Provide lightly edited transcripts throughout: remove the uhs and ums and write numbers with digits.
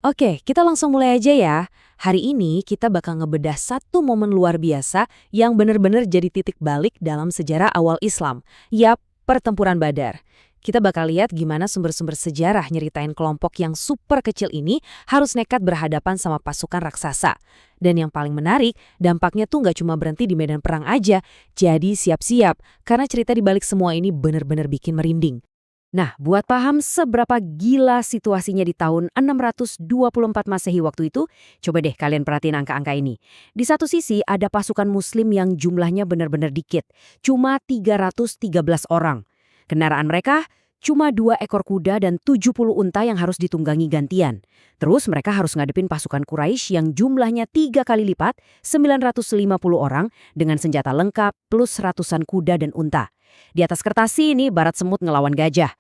Oke, kita langsung mulai aja ya. Hari ini kita bakal ngebedah satu momen luar biasa yang benar-benar jadi titik balik dalam sejarah awal Islam. Yap, pertempuran Badar. Kita bakal lihat gimana sumber-sumber sejarah nyeritain kelompok yang super kecil ini harus nekat berhadapan sama pasukan raksasa. Dan yang paling menarik, dampaknya tuh nggak cuma berhenti di medan perang aja. Jadi siap-siap, karena cerita di balik semua ini benar-benar bikin merinding. Nah, buat paham seberapa gila situasinya di tahun 624 Masehi waktu itu, coba deh kalian perhatiin angka-angka ini. Di satu sisi ada pasukan muslim yang jumlahnya benar-benar dikit, cuma 313 orang. Kendaraan mereka cuma 2 ekor kuda dan 70 unta yang harus ditunggangi gantian. Terus mereka harus ngadepin pasukan Quraisy yang jumlahnya 3 kali lipat, 950 orang dengan senjata lengkap plus ratusan kuda dan unta. Di atas kertas sih ini barat semut ngelawan gajah.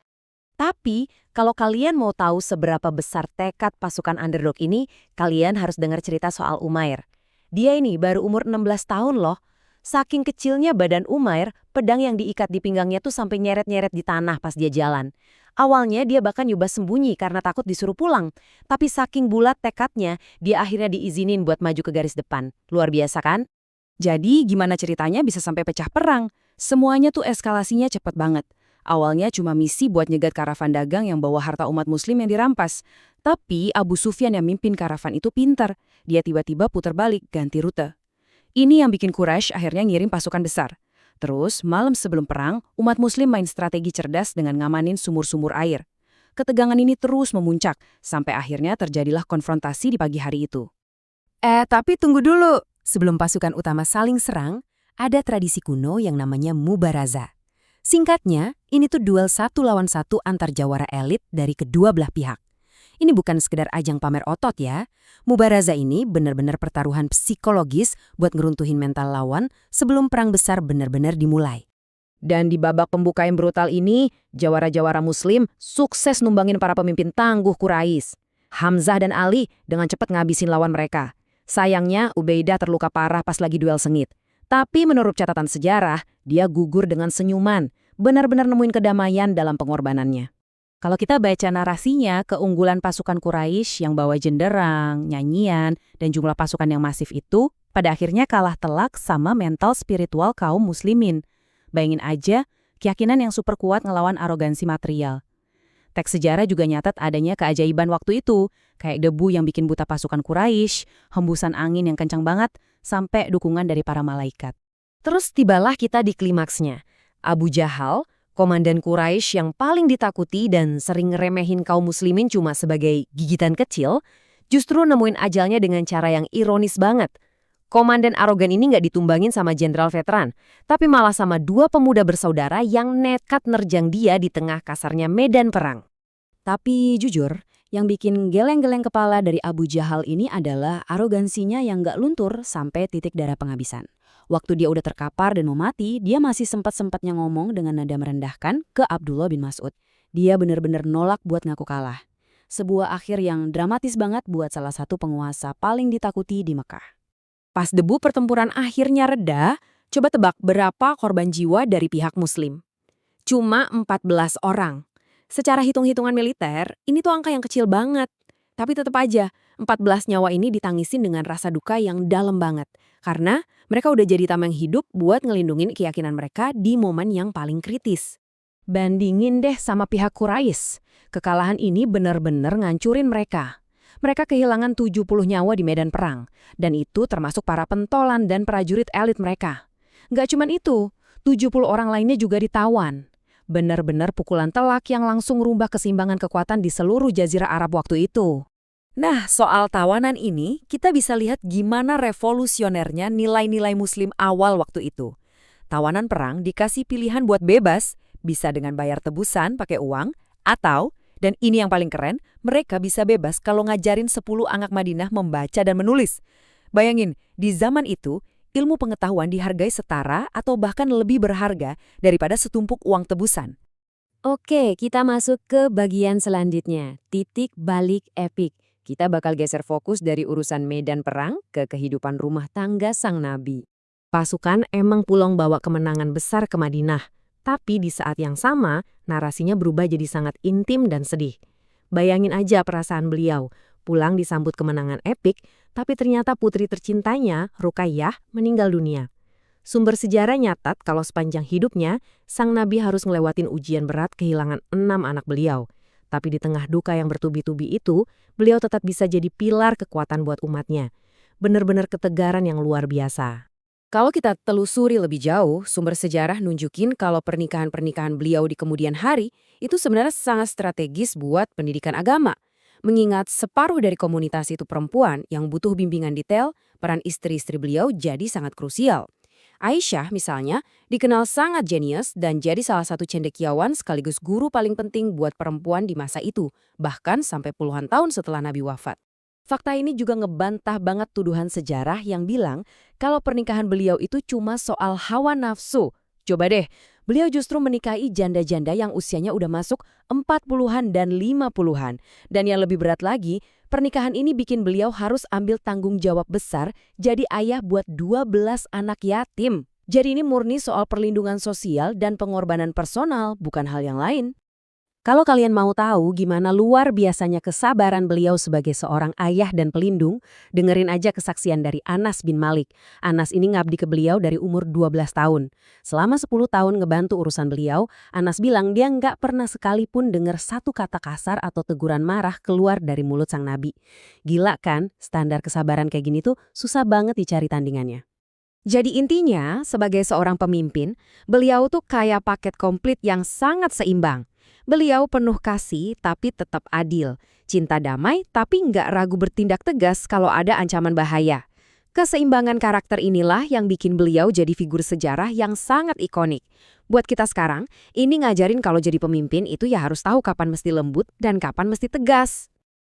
Tapi, kalau kalian mau tahu seberapa besar tekad pasukan underdog ini, kalian harus dengar cerita soal Umair. Dia ini baru umur 16 tahun loh. Saking kecilnya badan Umair, pedang yang diikat di pinggangnya tuh sampai nyeret-nyeret di tanah pas dia jalan. Awalnya dia bahkan nyoba sembunyi karena takut disuruh pulang. Tapi saking bulat tekadnya, dia akhirnya diizinin buat maju ke garis depan. Luar biasa kan? Jadi gimana ceritanya bisa sampai pecah perang? Semuanya tuh eskalasinya cepet banget. Awalnya cuma misi buat nyegat karavan dagang yang bawa harta umat muslim yang dirampas. Tapi Abu Sufyan yang mimpin karavan itu pintar. Dia tiba-tiba putar balik, ganti rute. Ini yang bikin Quraisy akhirnya ngirim pasukan besar. Terus, malam sebelum perang, umat muslim main strategi cerdas dengan ngamanin sumur-sumur air. Ketegangan ini terus memuncak, sampai akhirnya terjadilah konfrontasi di pagi hari itu. Tapi tunggu dulu. Sebelum pasukan utama saling serang, ada tradisi kuno yang namanya Mubaraza. Singkatnya, ini tuh duel 1 lawan 1 antar jawara elit dari kedua belah pihak. Ini bukan sekedar ajang pamer otot ya. Mubaraza ini benar-benar pertaruhan psikologis buat ngeruntuhin mental lawan sebelum perang besar benar-benar dimulai. Dan di babak pembuka yang brutal ini, jawara-jawara muslim sukses numbangin para pemimpin tangguh Quraisy. Hamzah dan Ali dengan cepat ngabisin lawan mereka. Sayangnya, Ubaidah terluka parah pas lagi duel sengit. Tapi menurut catatan sejarah, dia gugur dengan senyuman, benar-benar nemuin kedamaian dalam pengorbanannya. Kalau kita baca narasinya, keunggulan pasukan Quraisy yang bawa jenderang, nyanyian, dan jumlah pasukan yang masif itu, pada akhirnya kalah telak sama mental spiritual kaum muslimin. Bayangin aja, keyakinan yang super kuat ngelawan arogansi material. Teks sejarah juga nyatat adanya keajaiban waktu itu, kayak debu yang bikin buta pasukan Quraisy, hembusan angin yang kencang banget, sampai dukungan dari para malaikat. Terus tibalah kita di klimaksnya. Abu Jahal, komandan Quraisy yang paling ditakuti dan sering ngeremehin kaum muslimin cuma sebagai gigitan kecil, justru nemuin ajalnya dengan cara yang ironis banget. Komandan arogan ini nggak ditumbangin sama jenderal veteran, tapi malah sama 2 pemuda bersaudara yang nekat nerjang dia di tengah kasarnya medan perang. Tapi jujur, yang bikin geleng-geleng kepala dari Abu Jahal ini adalah arogansinya yang nggak luntur sampai titik darah penghabisan. Waktu dia udah terkapar dan mau mati, dia masih sempat-sempatnya ngomong dengan nada merendahkan ke Abdullah bin Mas'ud. Dia benar-benar nolak buat ngaku kalah. Sebuah akhir yang dramatis banget buat salah satu penguasa paling ditakuti di Mekah. Pas debu pertempuran akhirnya reda, coba tebak berapa korban jiwa dari pihak muslim? Cuma 14 orang. Secara hitung-hitungan militer, ini tuh angka yang kecil banget. Tapi tetap aja, 14 nyawa ini ditangisin dengan rasa duka yang dalam banget. Karena mereka udah jadi tameng hidup buat ngelindungin keyakinan mereka di momen yang paling kritis. Bandingin deh sama pihak Quraisy. Kekalahan ini benar-benar ngancurin mereka. Mereka kehilangan 70 nyawa di medan perang. Dan itu termasuk para pentolan dan prajurit elit mereka. Nggak cuman itu, 70 orang lainnya juga ditawan. Benar-benar pukulan telak yang langsung rubah keseimbangan kekuatan di seluruh jazirah Arab waktu itu. Nah, soal tawanan ini, kita bisa lihat gimana revolusionernya nilai-nilai muslim awal waktu itu. Tawanan perang dikasih pilihan buat bebas, bisa dengan bayar tebusan pakai uang, atau, dan ini yang paling keren, mereka bisa bebas kalau ngajarin 10 anak Madinah membaca dan menulis. Bayangin, di zaman itu, ilmu pengetahuan dihargai setara atau bahkan lebih berharga daripada setumpuk uang tebusan. Oke, kita masuk ke bagian selanjutnya, titik balik epik. Kita bakal geser fokus dari urusan medan perang ke kehidupan rumah tangga sang nabi. Pasukan emang pulang bawa kemenangan besar ke Madinah, tapi di saat yang sama, narasinya berubah jadi sangat intim dan sedih. Bayangin aja perasaan beliau, pulang disambut kemenangan epik, tapi ternyata putri tercintanya, Ruqayyah, meninggal dunia. Sumber sejarah nyatat kalau sepanjang hidupnya, sang nabi harus ngelewatin ujian berat kehilangan 6 anak beliau. Tapi di tengah duka yang bertubi-tubi itu, beliau tetap bisa jadi pilar kekuatan buat umatnya. Benar-benar ketegaran yang luar biasa. Kalau kita telusuri lebih jauh, sumber sejarah nunjukin kalau pernikahan-pernikahan beliau di kemudian hari itu sebenarnya sangat strategis buat pendidikan agama. Mengingat separuh dari komunitas itu perempuan yang butuh bimbingan detail, peran istri-istri beliau jadi sangat krusial. Aisyah misalnya dikenal sangat jenius dan jadi salah satu cendekiawan sekaligus guru paling penting buat perempuan di masa itu, bahkan sampai puluhan tahun setelah Nabi wafat. Fakta ini juga ngebantah banget tuduhan sejarah yang bilang kalau pernikahan beliau itu cuma soal hawa nafsu. Coba deh, beliau justru menikahi janda-janda yang usianya udah masuk 40-an dan 50-an. Dan yang lebih berat lagi, pernikahan ini bikin beliau harus ambil tanggung jawab besar jadi ayah buat 12 anak yatim. Jadi ini murni soal perlindungan sosial dan pengorbanan personal, bukan hal yang lain. Kalau kalian mau tahu gimana luar biasanya kesabaran beliau sebagai seorang ayah dan pelindung, dengerin aja kesaksian dari Anas bin Malik. Anas ini ngabdi ke beliau dari umur 12 tahun. Selama 10 tahun ngebantu urusan beliau, Anas bilang dia nggak pernah sekalipun dengar satu kata kasar atau teguran marah keluar dari mulut sang nabi. Gila kan, standar kesabaran kayak gini tuh susah banget dicari tandingannya. Jadi intinya, sebagai seorang pemimpin, beliau tuh kayak paket komplit yang sangat seimbang. Beliau penuh kasih tapi tetap adil, cinta damai tapi nggak ragu bertindak tegas kalau ada ancaman bahaya. Keseimbangan karakter inilah yang bikin beliau jadi figur sejarah yang sangat ikonik. Buat kita sekarang, ini ngajarin kalau jadi pemimpin itu ya harus tahu kapan mesti lembut dan kapan mesti tegas.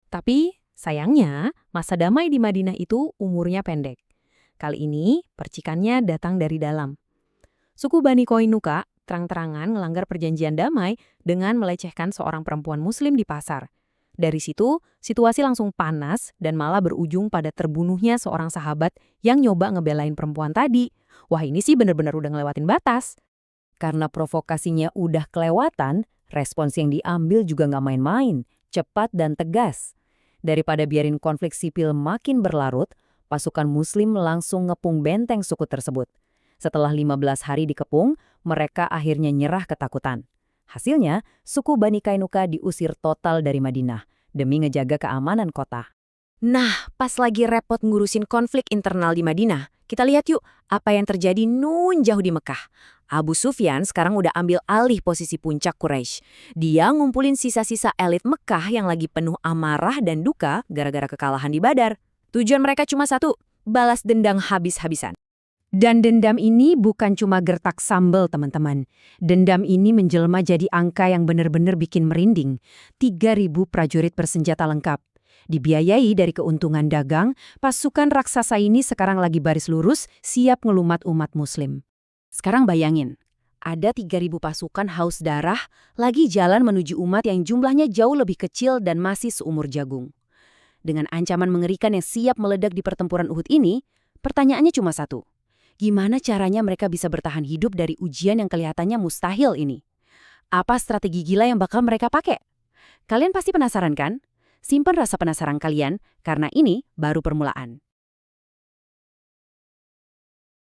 Tapi sayangnya, masa damai di Madinah itu umurnya pendek. Kali ini, percikannya datang dari dalam. Suku Bani Qainuqa terang-terangan melanggar perjanjian damai dengan melecehkan seorang perempuan muslim di pasar. Dari situ, situasi langsung panas dan malah berujung pada terbunuhnya seorang sahabat yang nyoba ngebelain perempuan tadi. Wah, ini sih bener-bener udah ngelewatin batas. Karena provokasinya udah kelewatan, respons yang diambil juga nggak main-main, cepat dan tegas. Daripada biarin konflik sipil makin berlarut, pasukan muslim langsung ngepung benteng suku tersebut. Setelah 15 hari dikepung, mereka akhirnya nyerah ketakutan. Hasilnya, suku Bani Qainuqa diusir total dari Madinah demi ngejaga keamanan kota. Nah, pas lagi repot ngurusin konflik internal di Madinah, kita lihat yuk apa yang terjadi nun jauh di Mekah. Abu Sufyan sekarang udah ambil alih posisi puncak Quraisy. Dia ngumpulin sisa-sisa elit Mekah yang lagi penuh amarah dan duka gara-gara kekalahan di Badar. Tujuan mereka cuma satu, balas dendam habis-habisan. Dan dendam ini bukan cuma gertak sambal, teman-teman. Dendam ini menjelma jadi angka yang benar-benar bikin merinding. 3.000 prajurit bersenjata lengkap. Dibiayai dari keuntungan dagang, pasukan raksasa ini sekarang lagi baris lurus, siap ngelumat umat muslim. Sekarang bayangin, ada 3.000 pasukan haus darah lagi jalan menuju umat yang jumlahnya jauh lebih kecil dan masih seumur jagung. Dengan ancaman mengerikan yang siap meledak di pertempuran Uhud ini, pertanyaannya cuma satu. Gimana caranya mereka bisa bertahan hidup dari ujian yang kelihatannya mustahil ini? Apa strategi gila yang bakal mereka pakai? Kalian pasti penasaran kan? Simpan rasa penasaran kalian, karena ini baru permulaan.